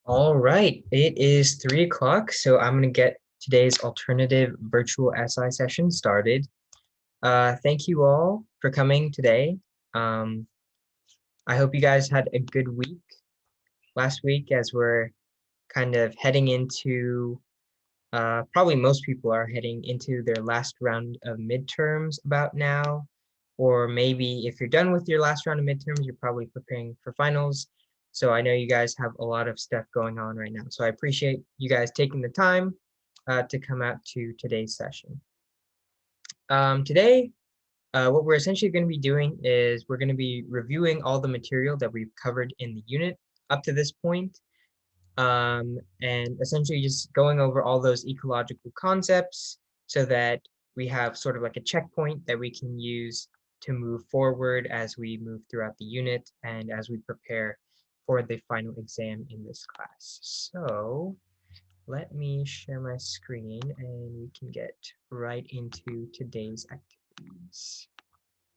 All right, it is 3 o'clock, so I'm going to get today's alternative virtual SI session started. Thank you all for coming today. Um, I hope you guys had a good week last week as we're kind of heading into, probably most people are heading into their last round of midterms about now. Or maybe if you're done with your last round of midterms, you're probably preparing for finals. So I know you guys have a lot of stuff going on right now. So I appreciate you guys taking the time to come out to today's session. Today, what we're essentially going to be doing is we're going to be reviewing all the material that we've covered in the unit up to this point, and essentially just going over all those ecological concepts so that we have sort of like a checkpoint that we can use to move forward as we move throughout the unit and as we prepare for the final exam in this class. So let me share my screen and we can get right into today's activities.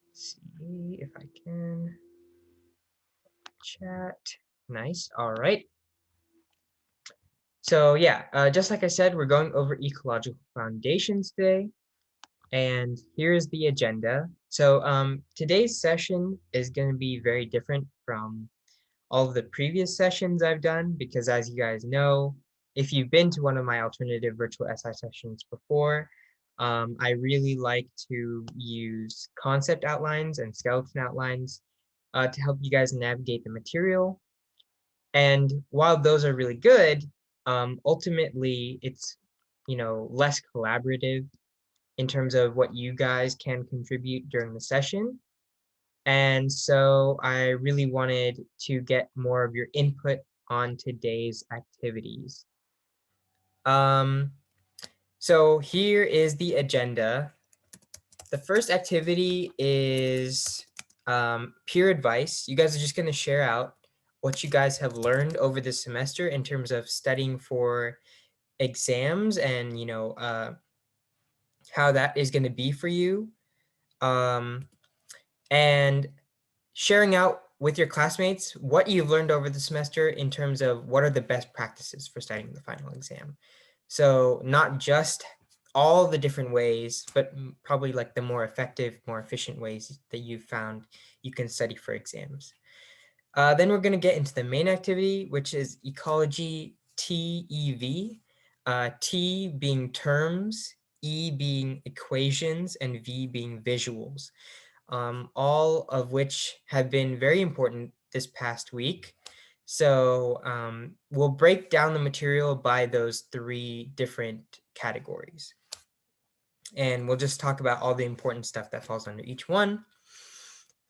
Let's see if I can chat. Nice. All right. So yeah, just like I said, we're going over ecological foundations today. And here's the agenda. So today's session is going to be very different from all of the previous sessions I've done because as you guys know, if you've been to one of my alternative virtual SI sessions before, I really like to use concept outlines and skeleton outlines to help you guys navigate the material. And while those are really good, ultimately it's less collaborative in terms of what you guys can contribute during the session. And so I really wanted to get more of your input on today's activities. So here is the agenda. The first activity is peer advice. You guys are just going to share out what you guys have learned over this semester in terms of studying for exams and, how that is going to be for you. And sharing out with your classmates what you've learned over the semester in terms of what are the best practices for studying the final exam. So not just all the different ways, but probably like the more effective, more efficient ways that you've found you can study for exams. Then we're going to get into the main activity, which is ecology TEV, T being terms, E being equations, and V being visuals, all of which have been very important this past week. So we'll break down the material by those three different categories. And we'll just talk about all the important stuff that falls under each one.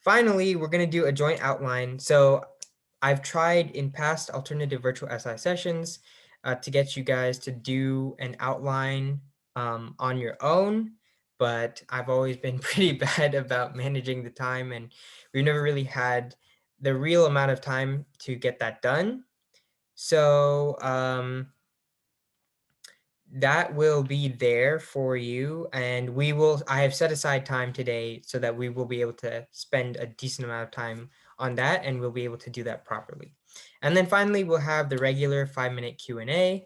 Finally, we're going to do a joint outline. So I've tried in past alternative virtual SI sessions to get you guys to do an outline on your own, but I've always been pretty bad about managing the time, and we've never really had the real amount of time to get that done. So that will be there for you, and I have set aside time today so that we will be able to spend a decent amount of time on that, and we'll be able to do that properly. And then finally, we'll have the regular 5-minute Q&A.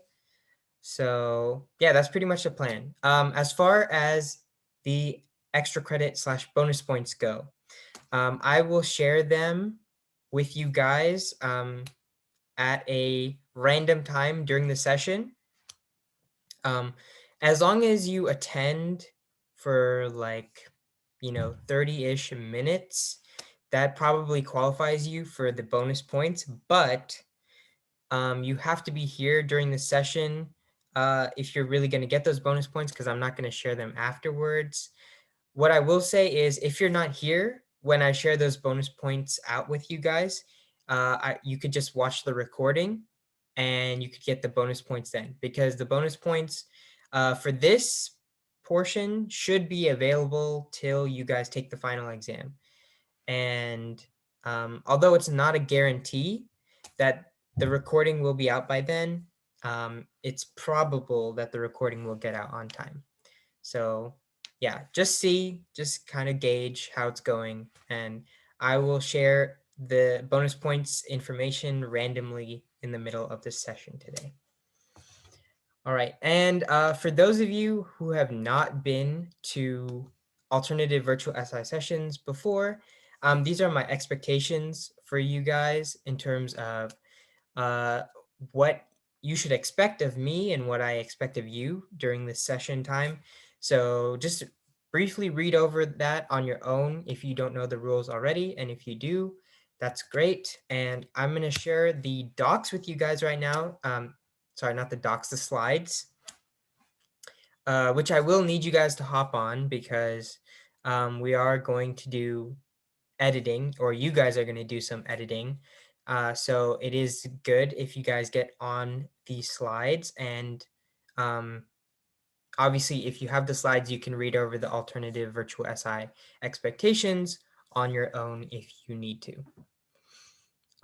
So yeah, that's pretty much the plan. As far as the extra credit / bonus points go, I will share them with you guys at a random time during the session. As long as you attend for 30-ish minutes, that probably qualifies you for the bonus points, but you have to be here during the session if you're really going to get those bonus points, because I'm not going to share them afterwards. What I will say is if you're not here when I share those bonus points out with you guys, you could just watch the recording and you could get the bonus points then, because the bonus points for this portion should be available till you guys take the final exam. And although it's not a guarantee that the recording will be out by then, it's probable that the recording will get out on time. So yeah, just kind of gauge how it's going, and I will share the bonus points information randomly in the middle of this session today. All right, and for those of you who have not been to alternative virtual SI sessions before, these are my expectations for you guys in terms of what you should expect of me and what I expect of you during this session time. So just briefly read over that on your own if you don't know the rules already, and if you do, that's great. And I'm going to share the docs with you guys right now. Sorry, not the docs, the slides, which I will need you guys to hop on because we are going to do editing, or you guys are going to do some editing. So it is good if you guys get on these slides, and obviously if you have the slides, you can read over the alternative virtual SI expectations on your own if you need to.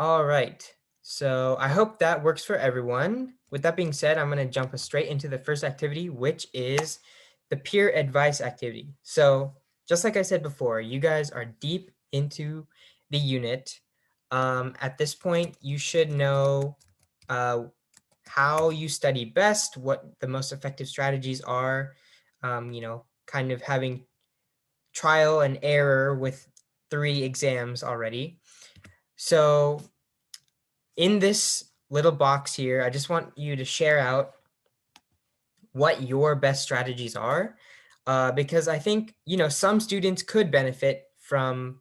All right, so I hope that works for everyone. With that being said, I'm going to jump straight into the first activity, which is the peer advice activity. So just like I said before, you guys are deep into the unit. At this point, you should know how you study best, what the most effective strategies are, kind of having trial and error with 3 exams already. So in this little box here, I just want you to share out what your best strategies are, because I think, some students could benefit from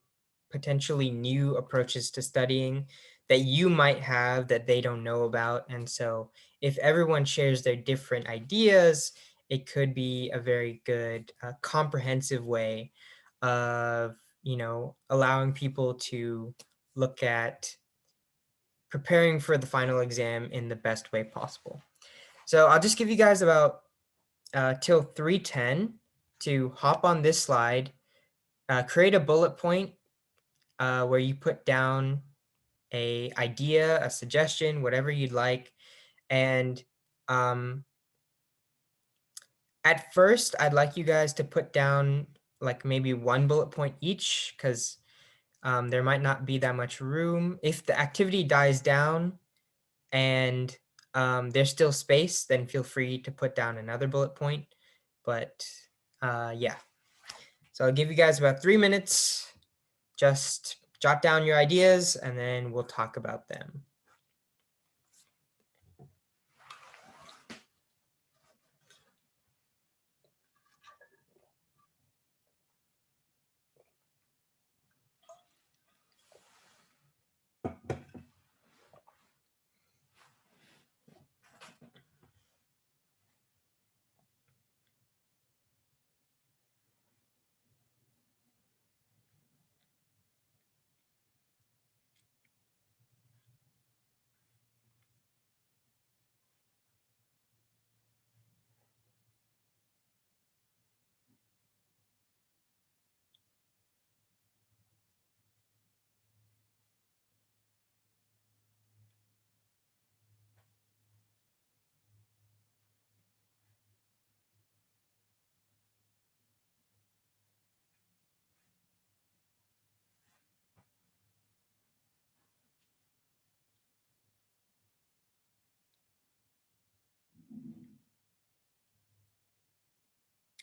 potentially new approaches to studying that you might have that they don't know about. And so if everyone shares their different ideas, it could be a very good, comprehensive way of, allowing people to look at preparing for the final exam in the best way possible. So I'll just give you guys about till 3:10 to hop on this slide, create a bullet point where you put down a idea, a suggestion, whatever you'd like. And at first, I'd like you guys to put down like maybe 1 bullet point each, because there might not be that much room. If the activity dies down and there's still space, then feel free to put down another bullet point. But yeah, so I'll give you guys about 3 minutes. Just jot down your ideas and then we'll talk about them.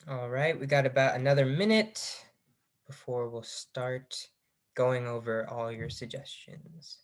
All right, we got about another minute before we'll start going over all your suggestions.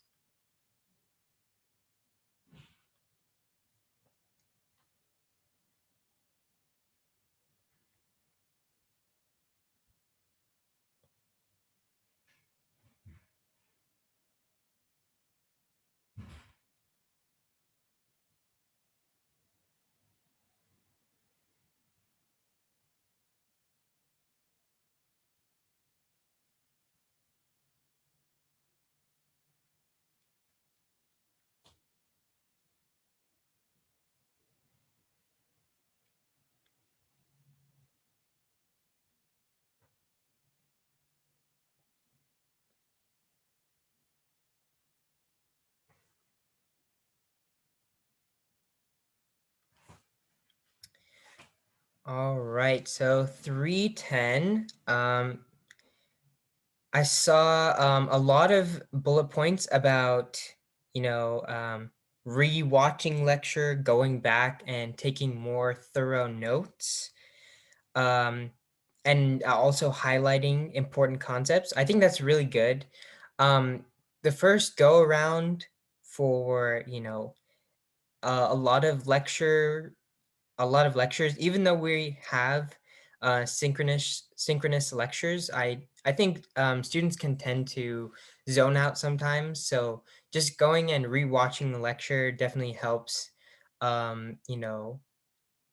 All right, so 3:10. I saw a lot of bullet points about, re-watching lecture, going back and taking more thorough notes, um, and also highlighting important concepts. I think that's really good. Um, the first go around for, a lot of lectures, even though we have synchronous lectures, I think students can tend to zone out sometimes. So just going and rewatching the lecture definitely helps, you know,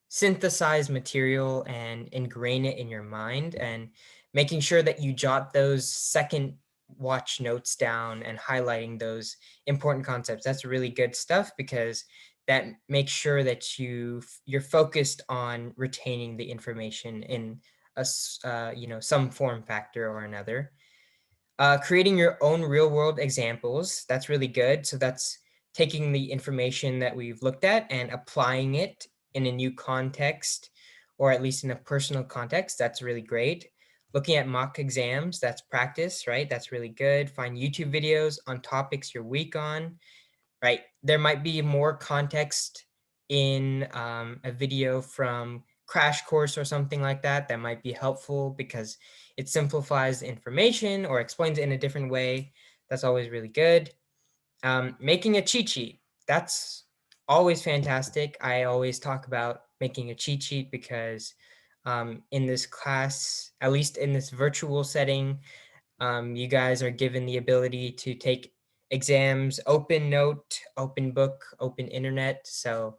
synthesize material and ingrain it in your mind, and making sure that you jot those second watch notes down and highlighting those important concepts. That's really good stuff, because that makes sure that you're focused on retaining the information in some form factor or another. Creating your own real world examples, that's really good. So that's taking the information that we've looked at and applying it in a new context, or at least in a personal context. That's really great. Looking at mock exams, that's practice, right? That's really good. Find YouTube videos on topics you're weak on, right? There might be more context in a video from Crash Course or something like that that might be helpful, because it simplifies the information or explains it in a different way. That's always really good. Making a cheat sheet, that's always fantastic. I always talk about making a cheat sheet because in this class, at least in this virtual setting, you guys are given the ability to take exams, open note, open book, open internet. So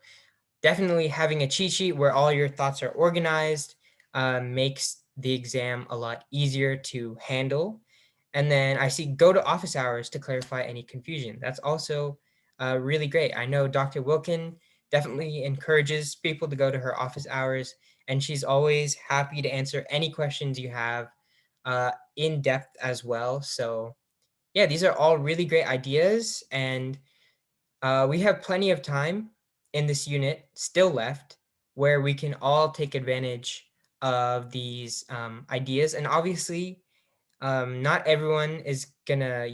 definitely having a cheat sheet where all your thoughts are organized makes the exam a lot easier to handle. And then I see go to office hours to clarify any confusion. That's also really great. I know Dr. Wilkin definitely encourages people to go to her office hours, and she's always happy to answer any questions you have in depth as well. So, yeah, these are all really great ideas. And we have plenty of time in this unit still left where we can all take advantage of these ideas. And obviously, not everyone is gonna,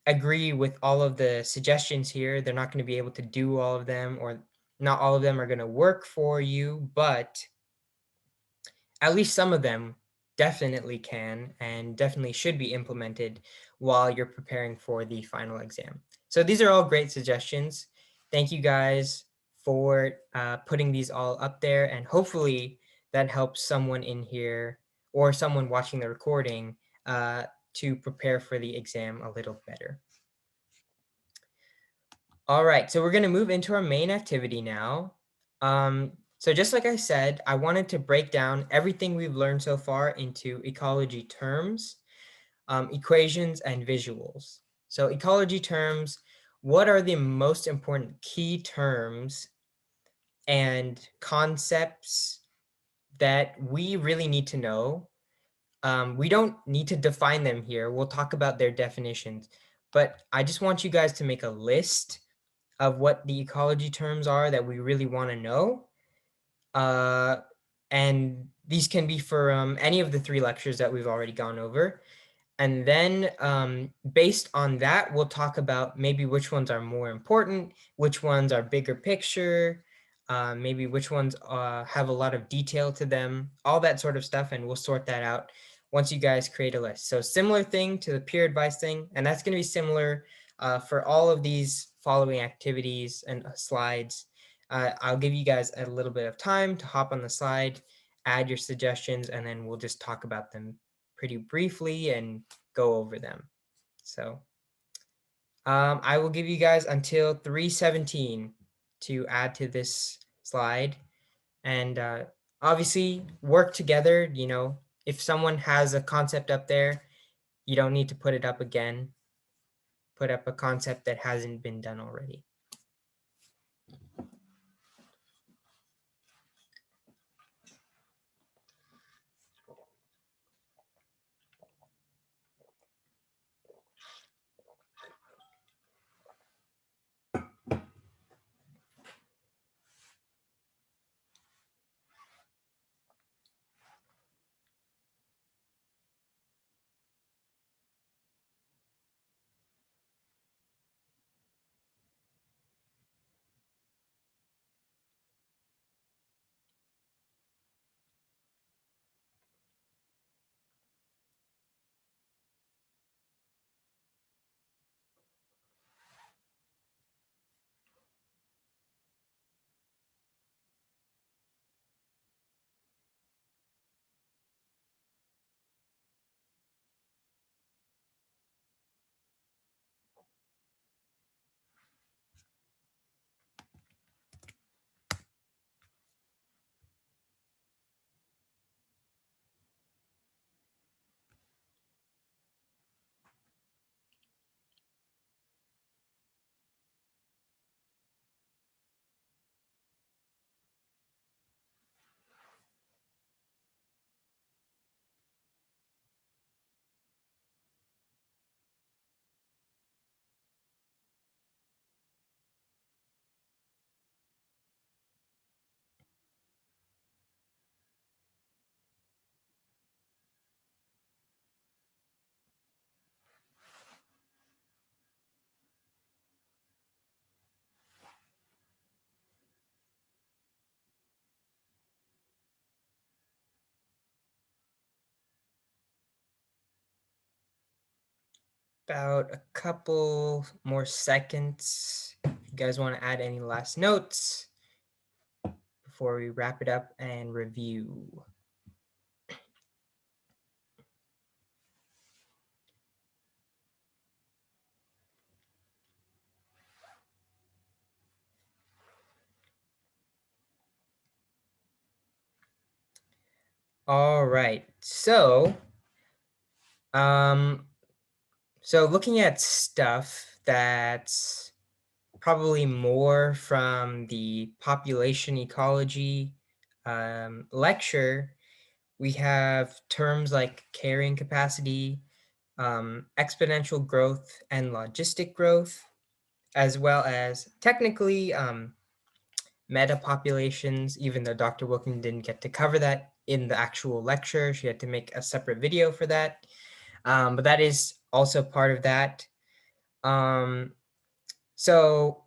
agree with all of the suggestions here. They're not going to be able to do all of them, or not all of them are going to work for you, but at least some of them definitely can and definitely should be implemented while you're preparing for the final exam. So these are all great suggestions. Thank you guys for putting these all up there, and hopefully that helps someone in here or someone watching the recording to prepare for the exam a little better. All right, so we're going to move into our main activity now. So just like I said, I wanted to break down everything we've learned so far into ecology terms, equations, and visuals. So ecology terms, what are the most important key terms and concepts that we really need to know? We don't need to define them here. We'll talk about their definitions, but I just want you guys to make a list of what the ecology terms are that we really want to know. Uh, and these can be for any of the 3 lectures that we've already gone over. And then based on that, we'll talk about maybe which ones are more important, which ones are bigger picture, maybe which ones have a lot of detail to them, all that sort of stuff. And we'll sort that out once you guys create a list. So similar thing to the peer advice thing, and that's going to be similar for all of these following activities and slides. I'll give you guys a little bit of time to hop on the slide, add your suggestions, and then we'll just talk about them pretty briefly and go over them. So I will give you guys until 3:17 to add to this slide. And obviously work together. If someone has a concept up there, you don't need to put it up again. Put up a concept that hasn't been done already. about a couple more seconds. If you guys want to add any last notes before we wrap it up and review. All right, so looking at stuff that's probably more from the population ecology lecture, we have terms like carrying capacity, exponential growth, and logistic growth, as well as technically meta populations, even though Dr. Wilkin didn't get to cover that in the actual lecture. She had to make a separate video for that. But that is also part of that. So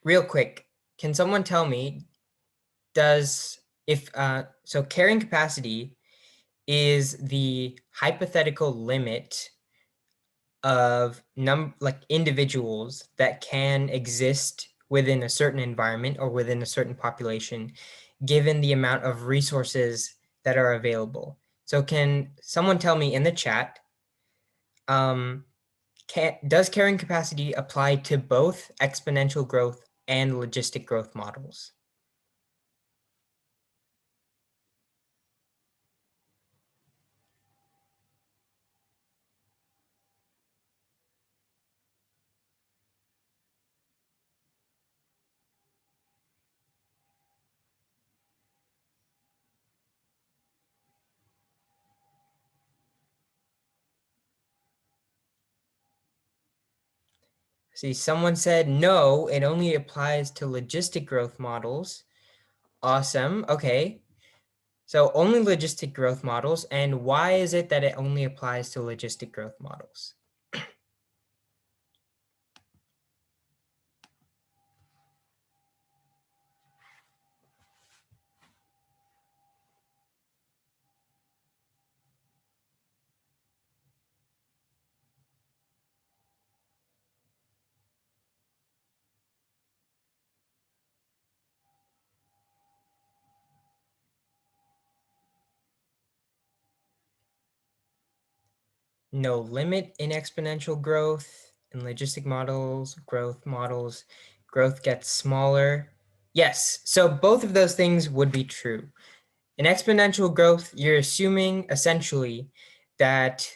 real quick, can someone tell me, so carrying capacity is the hypothetical limit of individuals that can exist within a certain environment or within a certain population, given the amount of resources that are available. So can someone tell me in the chat, does carrying capacity apply to both exponential growth and logistic growth models? See, someone said no, it only applies to logistic growth models. Awesome. Okay. So only logistic growth models. And why is it that it only applies to logistic growth models? No limit in exponential growth. In logistic models, growth gets smaller. Yes, so both of those things would be true. In exponential growth, you're assuming essentially that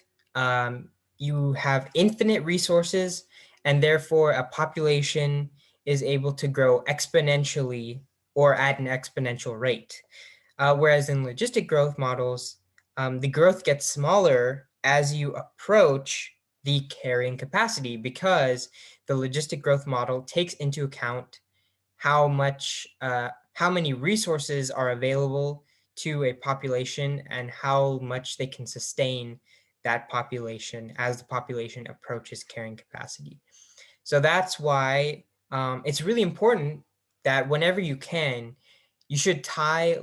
you have infinite resources and therefore a population is able to grow exponentially or at an exponential rate. Whereas in logistic growth models, the growth gets smaller as you approach the carrying capacity because the logistic growth model takes into account how many resources are available to a population and how much they can sustain that population as the population approaches carrying capacity. So that's why it's really important that whenever you can, you should tie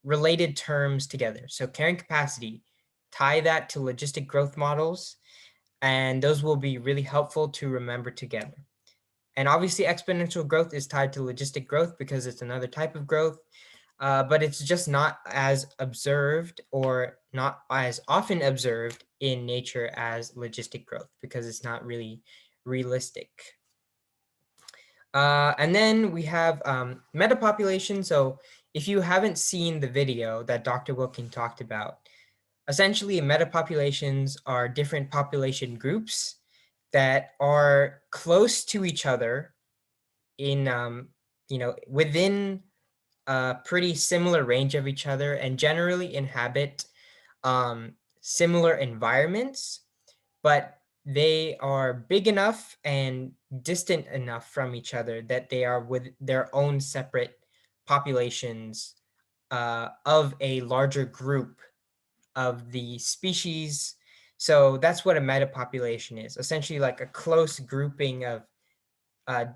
related terms together. So carrying capacity, tie that to logistic growth models, and those will be really helpful to remember together. And obviously exponential growth is tied to logistic growth because it's another type of growth, but it's just not as observed or not as often observed in nature as logistic growth because it's not really realistic. And then we have metapopulation. So if you haven't seen the video that Dr. Wilkin talked about, essentially metapopulations are different population groups that are close to each other in within a pretty similar range of each other and generally inhabit similar environments, but they are big enough and distant enough from each other that they are with their own separate populations of a larger group of the species. So that's what a metapopulation is, essentially like a close grouping of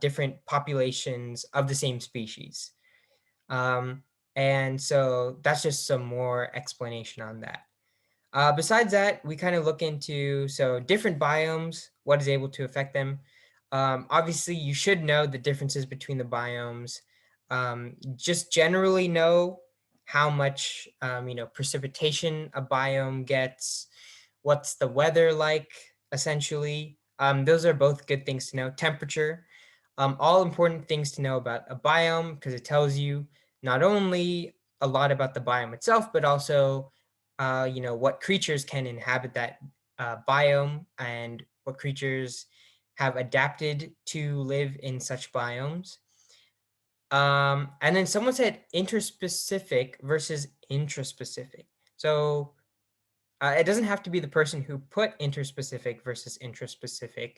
different populations of the same species. And so that's just some more explanation on that. Besides that, we kind of look into different biomes, what is able to affect them. Obviously, you should know the differences between the biomes. Just generally know how much precipitation a biome gets, what's the weather like, essentially. Those are both good things to know. Temperature, all important things to know about a biome because it tells you not only a lot about the biome itself, but also what creatures can inhabit that biome and what creatures have adapted to live in such biomes. And then someone said interspecific versus intraspecific. So it doesn't have to be the person who put interspecific versus intraspecific,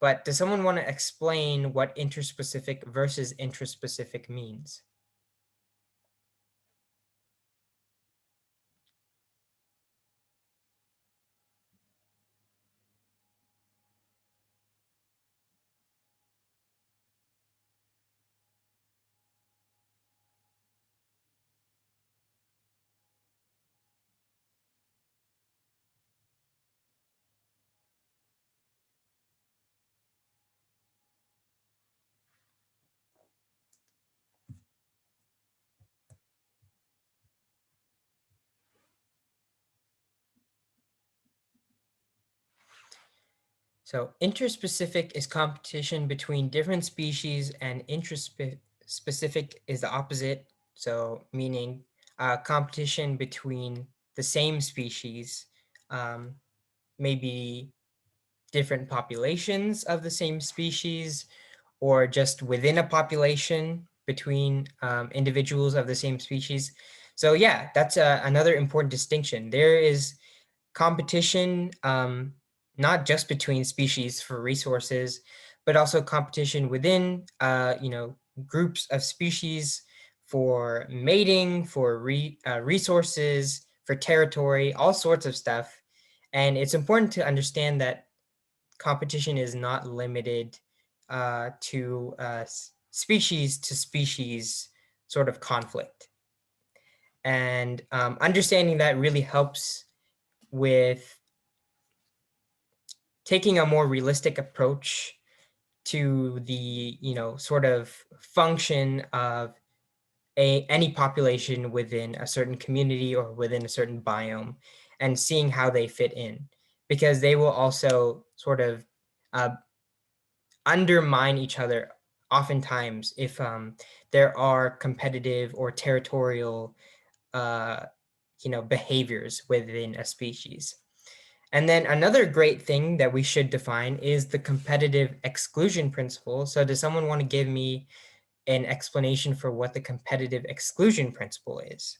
but does someone want to explain what interspecific versus intraspecific means? So interspecific is competition between different species, and intraspecific is the opposite. So meaning competition between the same species, um, maybe different populations of the same species, or just within a population between individuals of the same species. So yeah, that's another important distinction. There is competition, not just between species for resources, but also competition within, groups of species for mating, for resources, for territory, all sorts of stuff. And it's important to understand that competition is not limited to species to species sort of conflict. And understanding that really helps with taking a more realistic approach to the sort of function of any population within a certain community or within a certain biome, and seeing how they fit in, because they will also sort of uh, undermine each other oftentimes if there are competitive or territorial uh, behaviors within a species. And then another great thing that we should define is the competitive exclusion principle. So does someone want to give me an explanation for what the competitive exclusion principle is?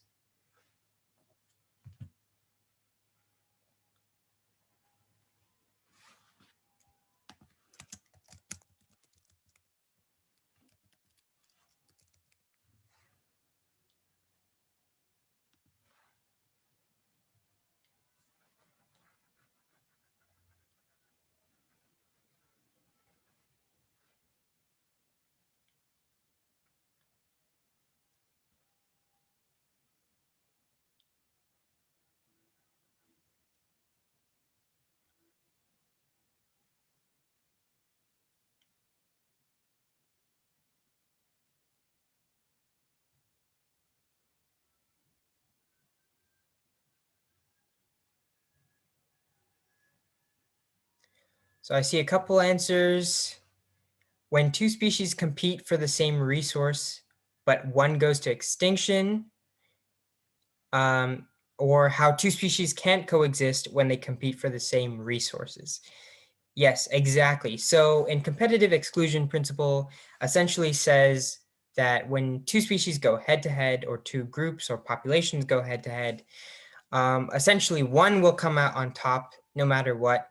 So I see a couple answers. When two species compete for the same resource, but one goes to extinction, um, or how two species can't coexist when they compete for the same resources. Yes, exactly. So in competitive exclusion principle essentially says that when two species go head to head, or two groups or populations go head to head, essentially one will come out on top no matter what,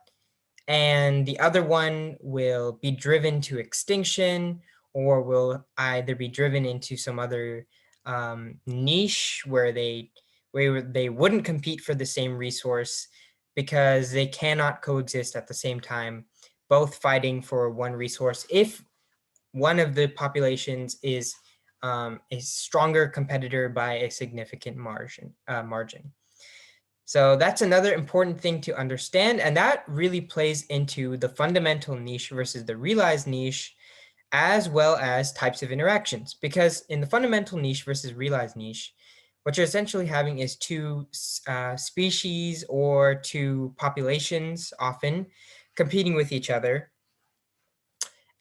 and the other one will be driven to extinction, or will either be driven into some other niche where they wouldn't compete for the same resource, because they cannot coexist at the same time, both fighting for one resource if one of the populations is a stronger competitor by a significant margin. So that's another important thing to understand. And that really plays into the fundamental niche versus the realized niche, as well as types of interactions. Because in the fundamental niche versus realized niche, what you're essentially having is two species or two populations often competing with each other.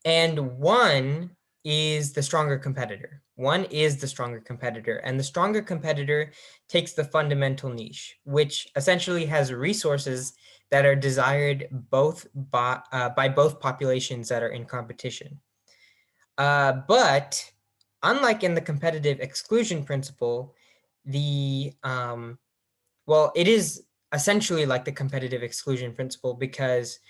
And one is the stronger competitor. One is the stronger competitor. And the stronger competitor takes the fundamental niche, which essentially has resources that are desired both by both populations that are in competition. But unlike in the competitive exclusion principle, well, it is essentially like the competitive exclusion principle because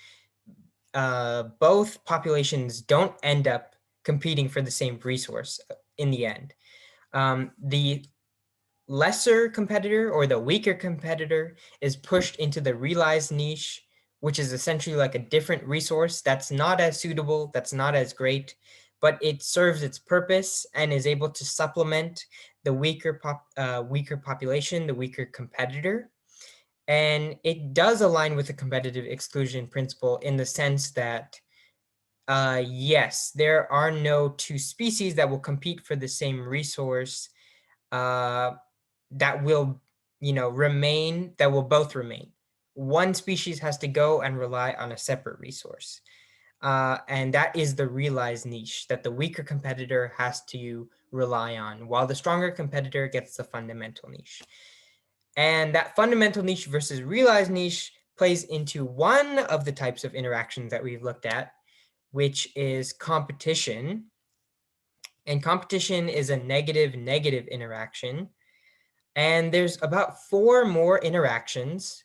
both populations don't end up competing for the same resource in the end. The lesser competitor or the weaker competitor is pushed into the realized niche, which is essentially like a different resource that's not as suitable, that's not as great, but it serves its purpose and is able to supplement the weaker population, the weaker competitor. And it does align with the competitive exclusion principle in the sense that yes, there are no two species that will compete for the same resource that will, remain, that will both remain. One species has to go and rely on a separate resource. And that is the realized niche that the weaker competitor has to rely on, while the stronger competitor gets the fundamental niche. And that fundamental niche versus realized niche plays into one of the types of interactions that we've looked at, which is competition. And competition is a negative interaction. And there's about 4 more interactions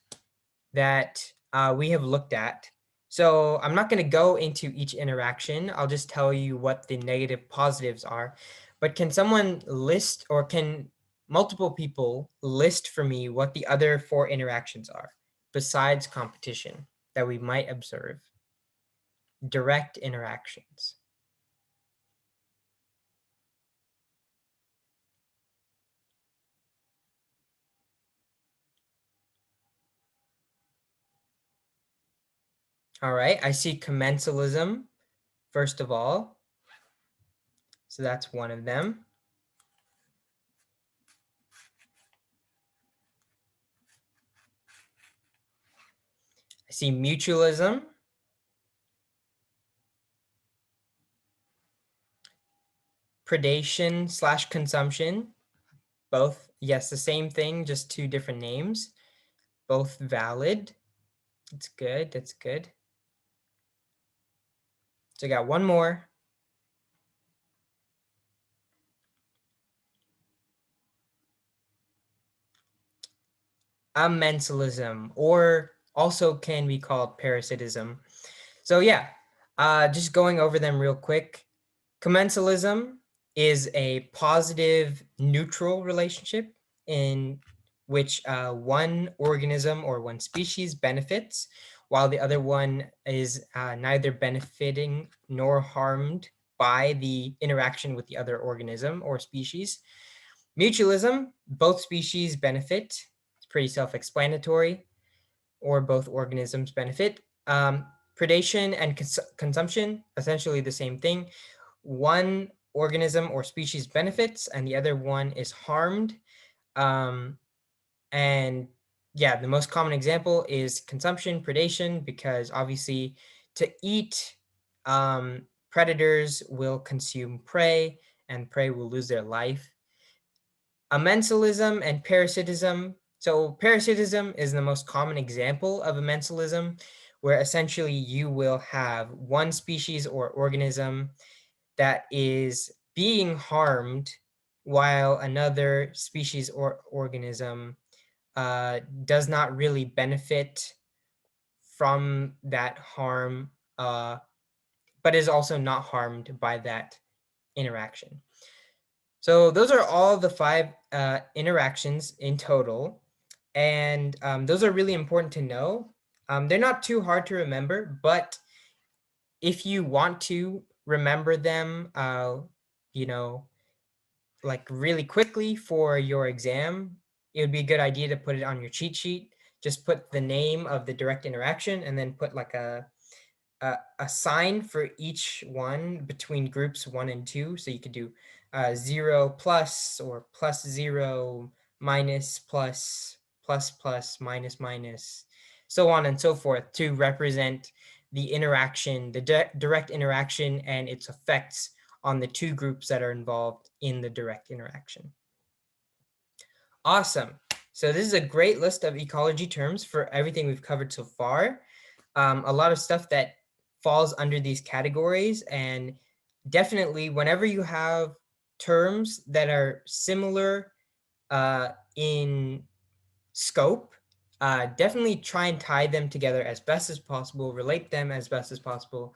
that we have looked at. So I'm not going to go into each interaction. I'll just tell you what the negative positives are. But can someone list, or can multiple people list for me what the other 4 interactions are besides competition that we might observe? Direct interactions. All right, I see commensalism, first of all. So that's one of them. I see mutualism. Predation/consumption. Both, yes, the same thing, just 2 different names. Both valid. That's good, that's good. So I got one more. Amensalism, or also can be called parasitism. So yeah, just going over them real quick. Commensalism is a positive neutral relationship in which one organism or one species benefits, while the other one is neither benefiting nor harmed by the interaction with the other organism or species. Mutualism, both species benefit. It's pretty self-explanatory, or both organisms benefit. Predation and consumption, essentially the same thing. One organism or species benefits and the other one is harmed. And yeah, the most common example is consumption, predation, because obviously to eat, predators will consume prey and prey will lose their life. Amensalism and parasitism. So parasitism is the most common example of amensalism, where essentially you will have one species or organism that is being harmed while another species or organism does not really benefit from that harm, but is also not harmed by that interaction. So those are all the 5 interactions in total. And those are really important to know. They're not too hard to remember, but if you want to remember them, you know, like really quickly for your exam, it would be a good idea to put it on your cheat sheet. just put the name of the direct interaction and then put like a sign for each one between groups 1 and 2. So you could do 0 plus or plus 0 minus plus plus plus minus minus, so on and so forth, to represent the interaction, the direct interaction and its effects on the two groups that are involved in the direct interaction. Awesome. So this is a great list of ecology terms for everything we've covered so far. A lot of stuff that falls under these categories, and definitely whenever you have terms that are similar in scope, definitely try and tie them together as best as possible, relate them as best as possible,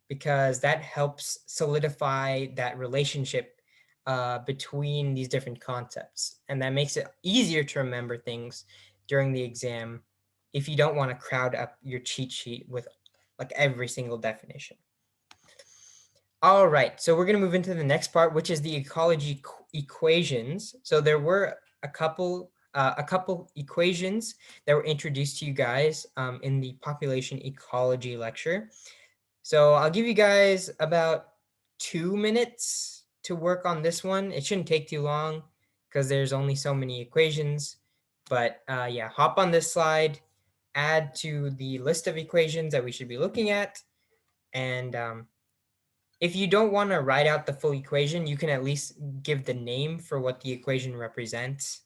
because that helps solidify that relationship between these different concepts. And that makes it easier to remember things during the exam if you don't want to crowd up your cheat sheet with like every single definition. All right, so we're going to move into the next part, which is the ecology equations. So there were a couple equations that were introduced to you guys in the population ecology lecture. So I'll give you guys about 2 minutes to work on this one. It shouldn't take too long because there's only so many equations. But yeah, hop on this slide, add to the list of equations that we should be looking at. And if you don't want to write out the full equation, you can at least give the name for what the equation represents.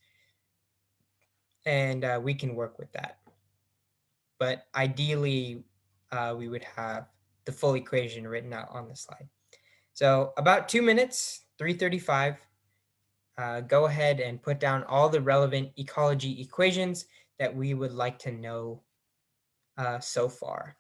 And we can work with that. But ideally, we would have the full equation written out on the slide. So about 2 minutes, 3:35. Go ahead and put down all the relevant ecology equations that we would like to know so far.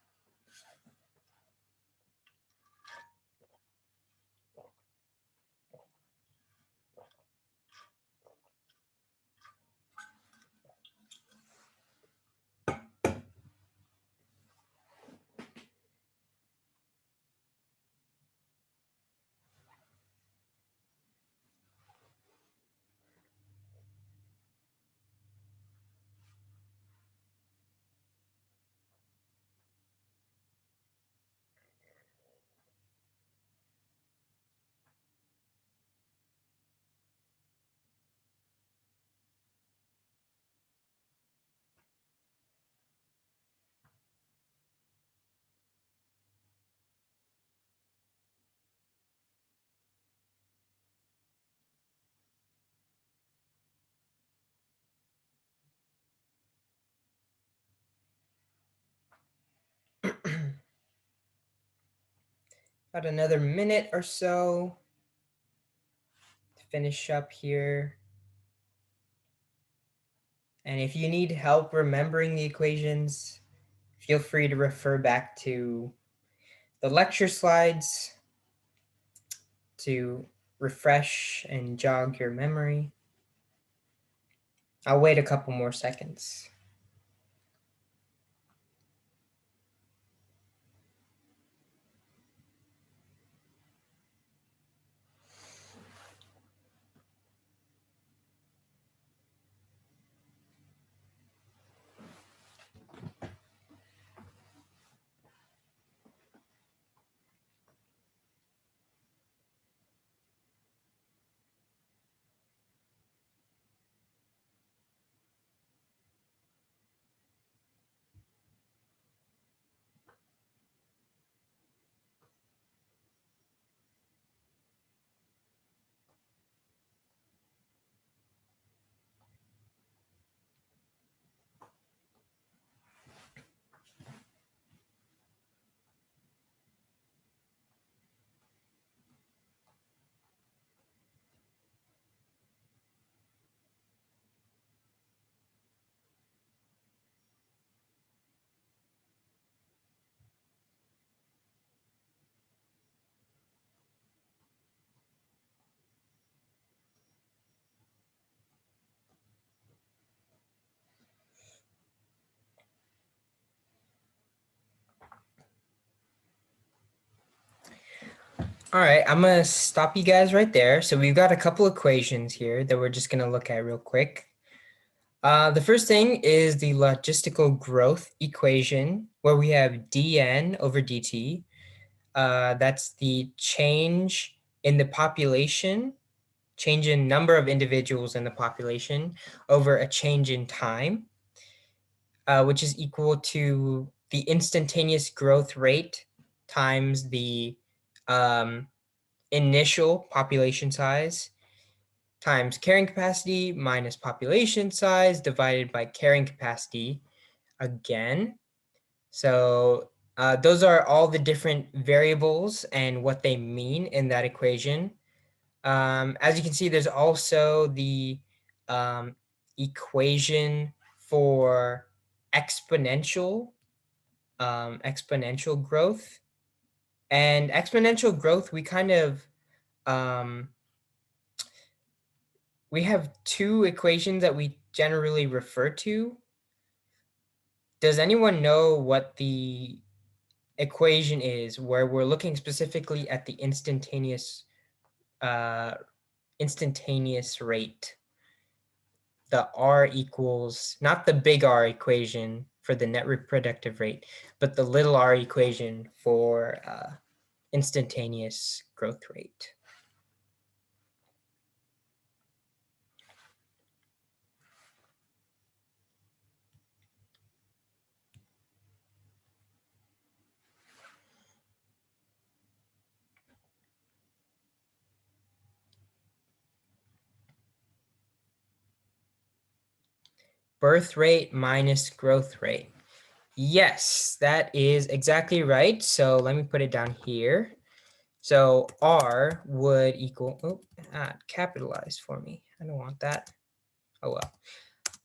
About another minute or so to finish up here. And if you need help remembering the equations, feel free to refer back to the lecture slides to refresh and jog your memory. I'll wait a couple more seconds. All right, I'm going to stop you guys right there. So we've got a couple equations here that we're just going to look at real quick. The first thing is the logistical growth equation, where we have dn over dt. That's the change in the population, change in number of individuals in the population over a change in time, which is equal to the instantaneous growth rate times the initial population size times carrying capacity minus population size divided by carrying capacity again. So those are all the different variables and what they mean in that equation. As you can see, there's also the equation for exponential exponential growth. And exponential growth, we kind of we have two equations that we generally refer to. Does anyone know what the equation is where we're looking specifically at the instantaneous rate? The R equals, not the big R equation for the net reproductive rate, but the little r equation for instantaneous growth rate. Birth rate minus growth rate. Yes, that is exactly right. So let me put it down here. So R would equal, capitalized for me. I don't want that. Oh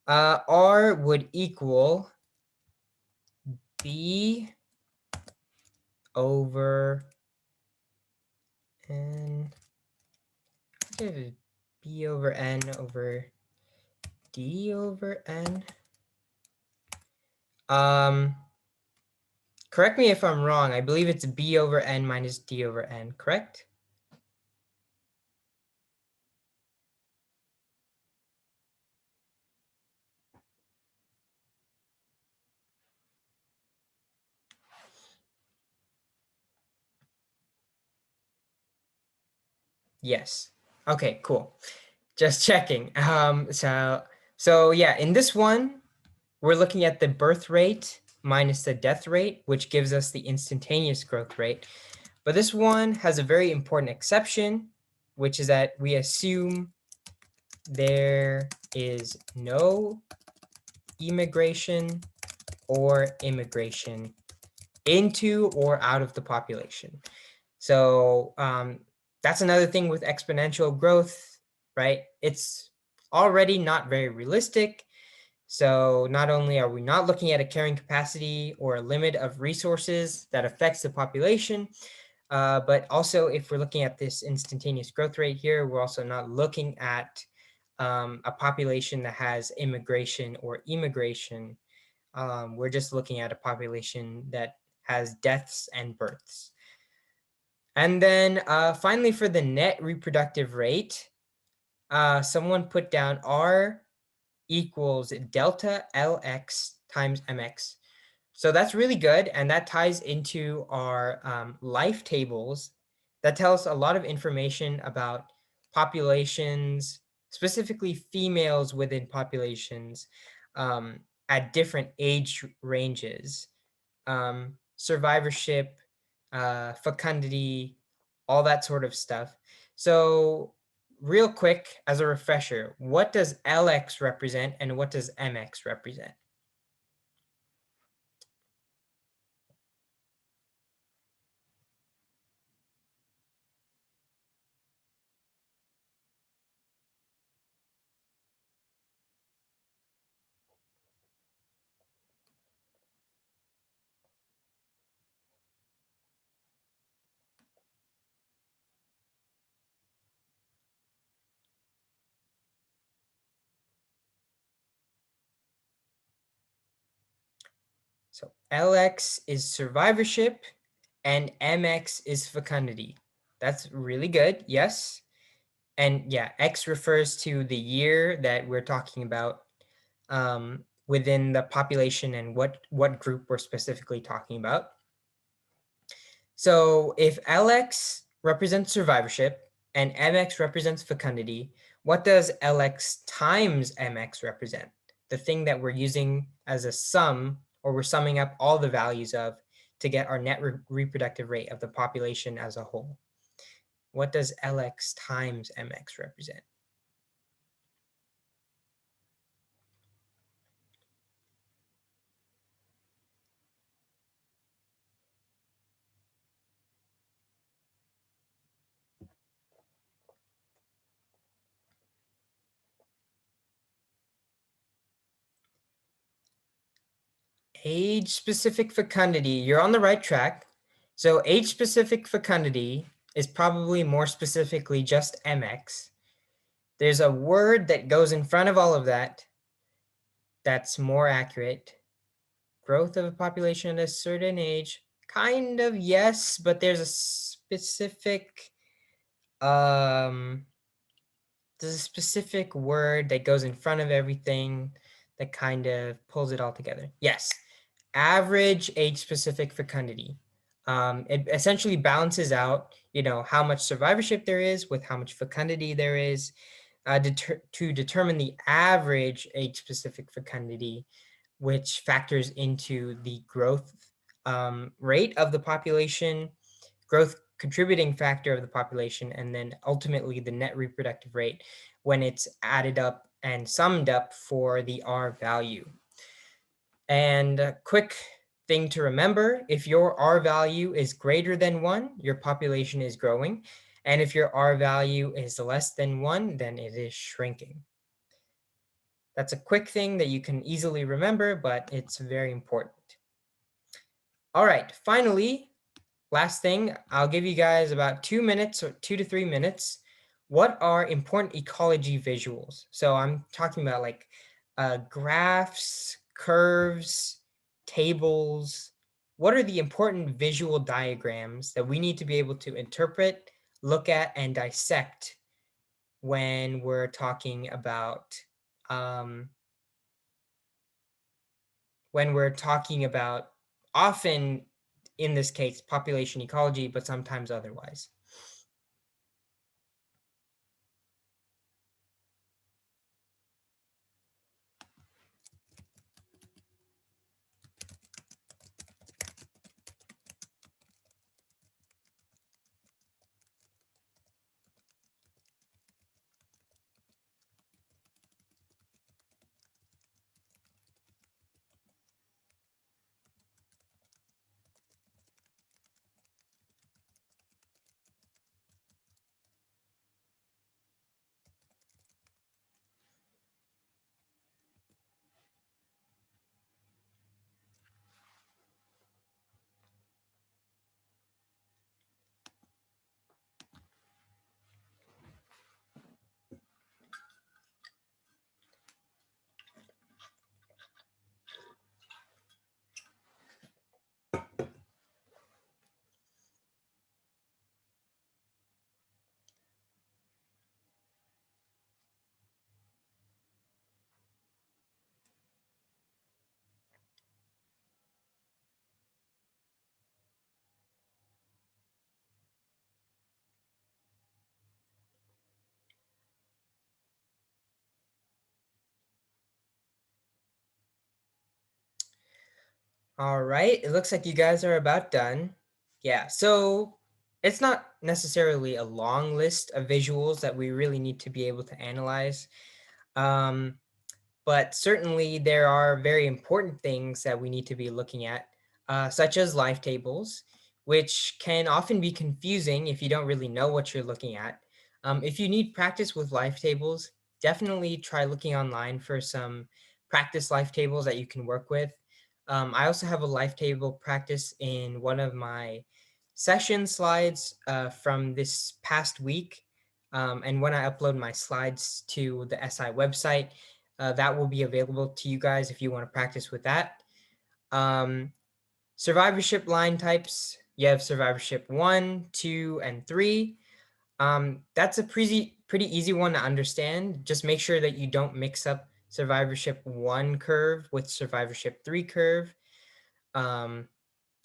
well. R would equal B over N. B over N over D over N. Correct me if I'm wrong. I believe it's B over N minus D over N, correct? Yes. Okay, cool. Just checking. So yeah, in this one, we're looking at the birth rate minus the death rate, which gives us the instantaneous growth rate. But this one has a very important exception, which is that we assume there is no emigration or immigration into or out of the population. So that's another thing with exponential growth, right? It's already not very realistic. So not only are we not looking at a carrying capacity or a limit of resources that affects the population, but also if we're looking at this instantaneous growth rate here, we're also not looking at a population that has immigration or immigration. We're just looking at a population that has deaths and births. And then finally, for the net reproductive rate, someone put down R equals delta LX times MX. So that's really good. And that ties into our life tables that tell us a lot of information about populations, specifically females within populations at different age ranges, survivorship, fecundity, all that sort of stuff. So real quick, as a refresher, what does LX represent and what does MX represent? So LX is survivorship and MX is fecundity. That's really good. Yes. And yeah, X refers to the year that we're talking about. within the population and what group we're specifically talking about. So if LX represents survivorship and MX represents fecundity, what does LX times MX represent? The thing that we're using as a sum, or we're summing up all the values of to get our net reproductive rate of the population as a whole. What does LX times MX represent? Age-specific fecundity, you're on the right track. So age-specific fecundity is probably more specifically just MX. There's a word that goes in front of all of that that's more accurate. Growth of a population at a certain age, kind of, yes, but there's a specific word that goes in front of everything that kind of pulls it all together. Yes, average age-specific fecundity. It essentially balances out, how much survivorship there is with how much fecundity there is, to determine the average age-specific fecundity, which factors into the growth rate of the population, growth contributing factor of the population, and then ultimately the net reproductive rate when it's added up and summed up for the R value. And a quick thing to remember, if your R value is greater than 1, your population is growing. And if your R value is less than 1, then it is shrinking. That's a quick thing that you can easily remember, but it's very important. All right, finally, last thing, I'll give you guys about 2 minutes or 2 to 3 minutes. What are important ecology visuals? So I'm talking about like graphs, curves, tables. What are the important visual diagrams that we need to be able to interpret, look at, and dissect when we're talking about often in this case population ecology, but sometimes otherwise? All right, it looks like you guys are about done. Yeah, so it's not necessarily a long list of visuals that we really need to be able to analyze. But certainly there are very important things that we need to be looking at, such as life tables, which can often be confusing if you don't really know what you're looking at. If you need practice with life tables, definitely try looking online for some practice life tables that you can work with. I also have a life table practice in one of my session slides from this past week. And when I upload my slides to the SI website, that will be available to you guys if you want to practice with that. Survivorship line types, you have survivorship 1, 2, and 3. That's a pretty easy one to understand. Just make sure that you don't mix up survivorship 1 curve with survivorship 3 curve.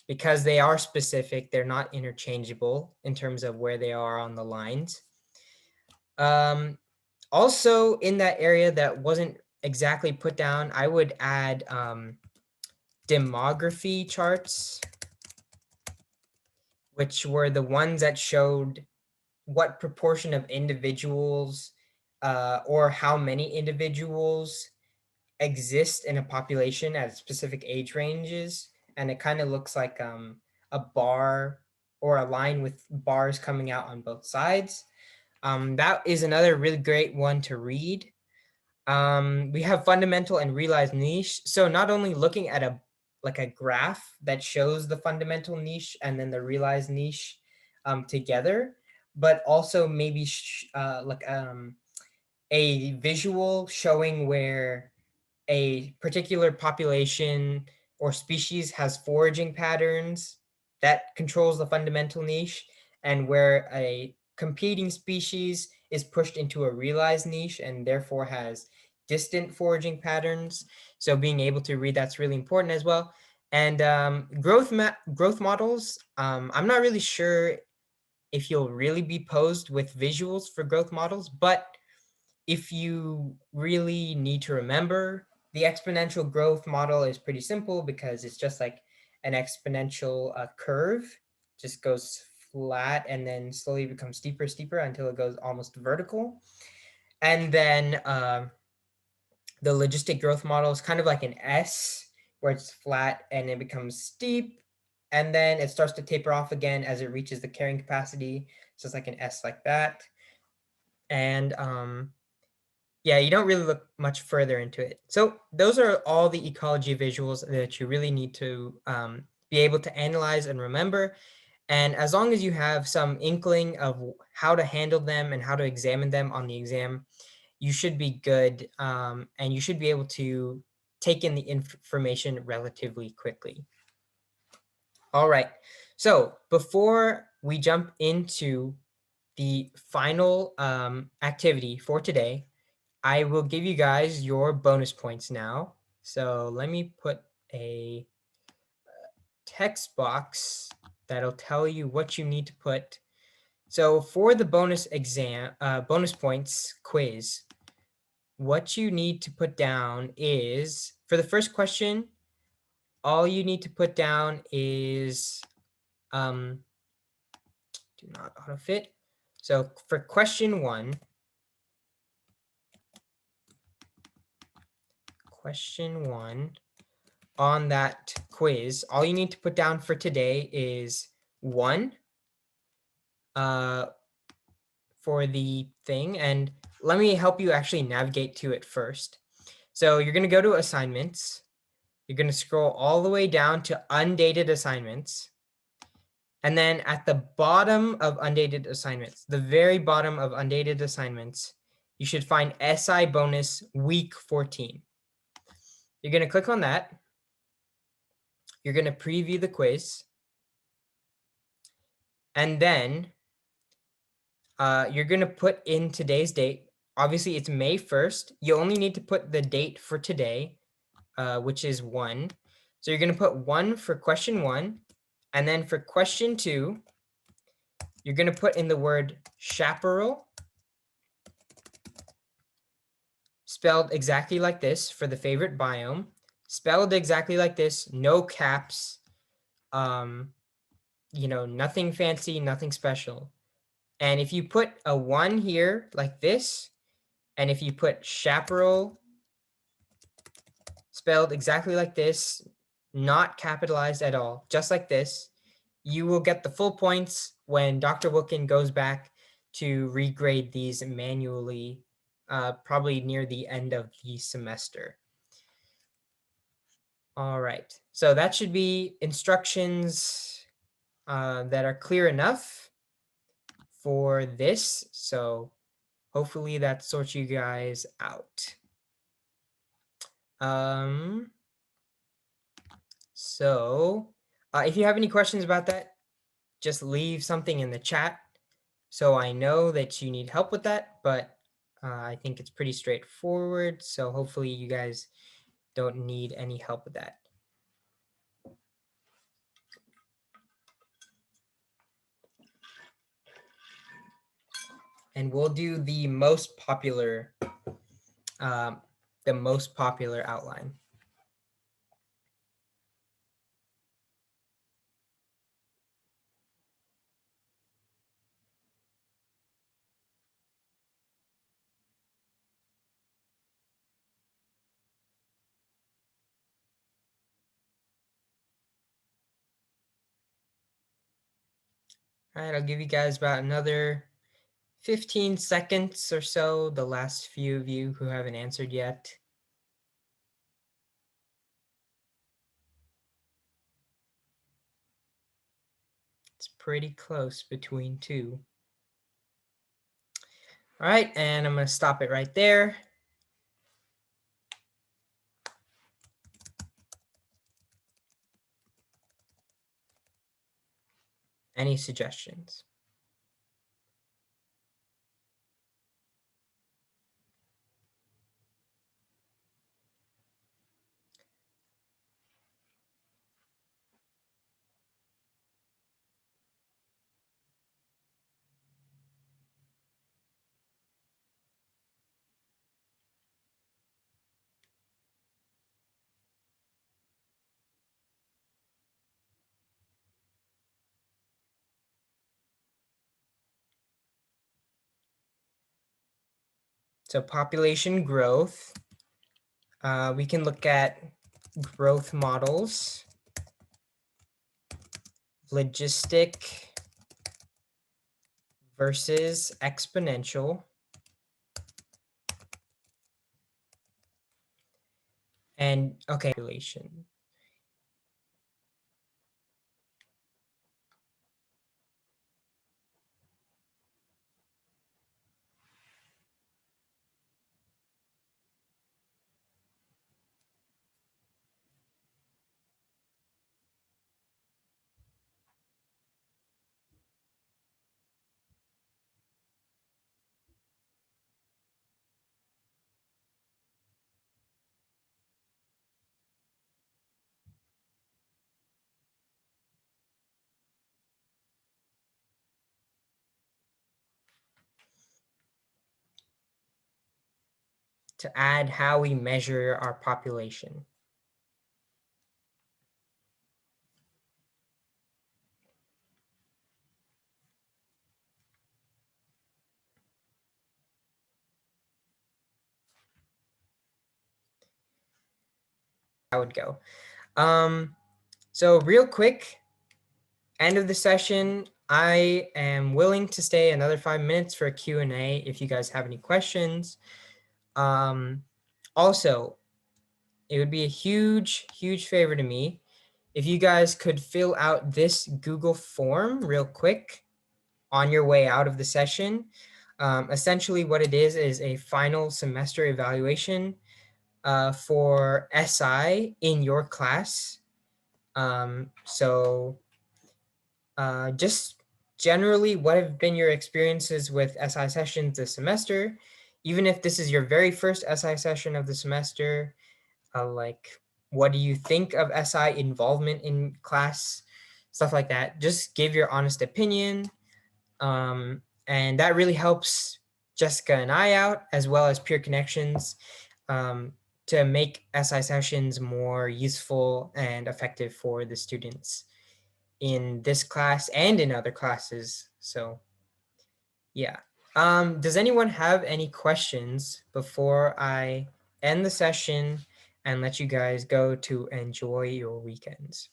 Because they are specific, they're not interchangeable in terms of where they are on the lines. Also, in that area that wasn't exactly put down, I would add demography charts, which were the ones that showed what proportion of individuals or how many individuals exist in a population at specific age ranges. And it kind of looks like a bar or a line with bars coming out on both sides. That is another really great one to read. We have fundamental and realized niche. So not only looking at a graph that shows the fundamental niche and then the realized niche together, but also maybe a visual showing where a particular population or species has foraging patterns that controls the fundamental niche, and where a competing species is pushed into a realized niche and therefore has distant foraging patterns. So being able to read that's really important as well. And growth models, I'm not really sure if you'll really be posed with visuals for growth models, but if you really need to remember, the exponential growth model is pretty simple because it's just like an exponential curve, just goes flat and then slowly becomes steeper until it goes almost vertical. And then the logistic growth model is kind of like an S, where it's flat and it becomes steep, and then it starts to taper off again as it reaches the carrying capacity. So it's like an S like that. And yeah, you don't really look much further into it. So those are all the ecology visuals that you really need to be able to analyze and remember. And as long as you have some inkling of how to handle them and how to examine them on the exam, you should be good, and you should be able to take in the information relatively quickly. All right. So before we jump into the final activity for today, I will give you guys your bonus points now. So let me put a text box that'll tell you what you need to put. So for the bonus points quiz, what you need to put down is, for the first question, all you need to put down is do not autofit. So for question one, on that quiz, all you need to put down for today is 1 for the thing. And let me help you actually navigate to it first. So you're going to go to assignments. You're going to scroll all the way down to undated assignments. And then at the bottom of undated assignments, the very bottom of undated assignments, you should find SI bonus week 14. You're going to click on that. You're going to preview the quiz. And then you're going to put in today's date. Obviously, it's May 1st. You only need to put the date for today, which is 1. So you're going to put 1 for question 1. And then for question 2, you're going to put in the word chaparral, spelled exactly like this for the favorite biome, spelled exactly like this, no caps, nothing fancy, nothing special. And if you put a 1 here like this, and if you put chaparral spelled exactly like this, not capitalized at all, just like this, you will get the full points when Dr. Wilkin goes back to regrade these manually, probably near the end of the semester. All right, so that should be instructions that are clear enough for this. So hopefully that sorts you guys out. So if you have any questions about that, just leave something in the chat so I know that you need help with that. But I think it's pretty straightforward, so hopefully you guys don't need any help with that. And we'll do the most popular outline. All right, I'll give you guys about another 15 seconds or so, the last few of you who haven't answered yet. It's pretty close between two. All right, and I'm going to stop it right there. Any suggestions? So population growth, we can look at growth models, logistic versus exponential, and okay, population. To add how we measure our population. I would go. So real quick, end of the session, I am willing to stay another 5 minutes for a Q&A if you guys have any questions. Also, it would be a huge, huge favor to me if you guys could fill out this Google form real quick on your way out of the session. Essentially what it is a final semester evaluation for SI in your class. Just generally, what have been your experiences with SI sessions this semester? Even if this is your very first SI session of the semester, like what do you think of SI involvement in class? Stuff like that. Just give your honest opinion. And that really helps Jessica and I out, as well as Peer Connections, to make SI sessions more useful and effective for the students in this class and in other classes. So yeah. Does anyone have any questions before I end the session and let you guys go to enjoy your weekends?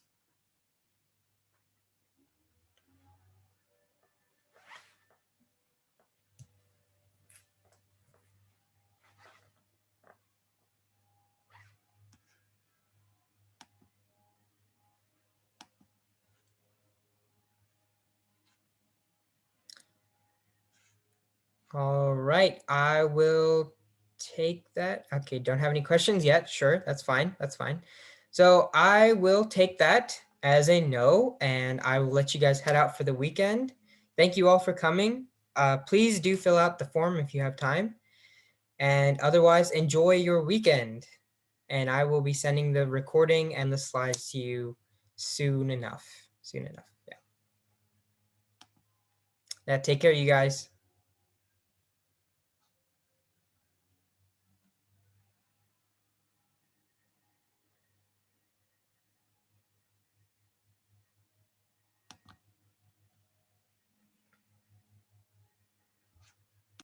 All right, I will take that. Okay, don't have any questions yet. Sure, that's fine. That's fine. So I will take that as a no, and I will let you guys head out for the weekend. Thank you all for coming. Please do fill out the form if you have time. And otherwise, enjoy your weekend. And I will be sending the recording and the slides to you soon enough. Soon enough. Yeah. Take care, you guys.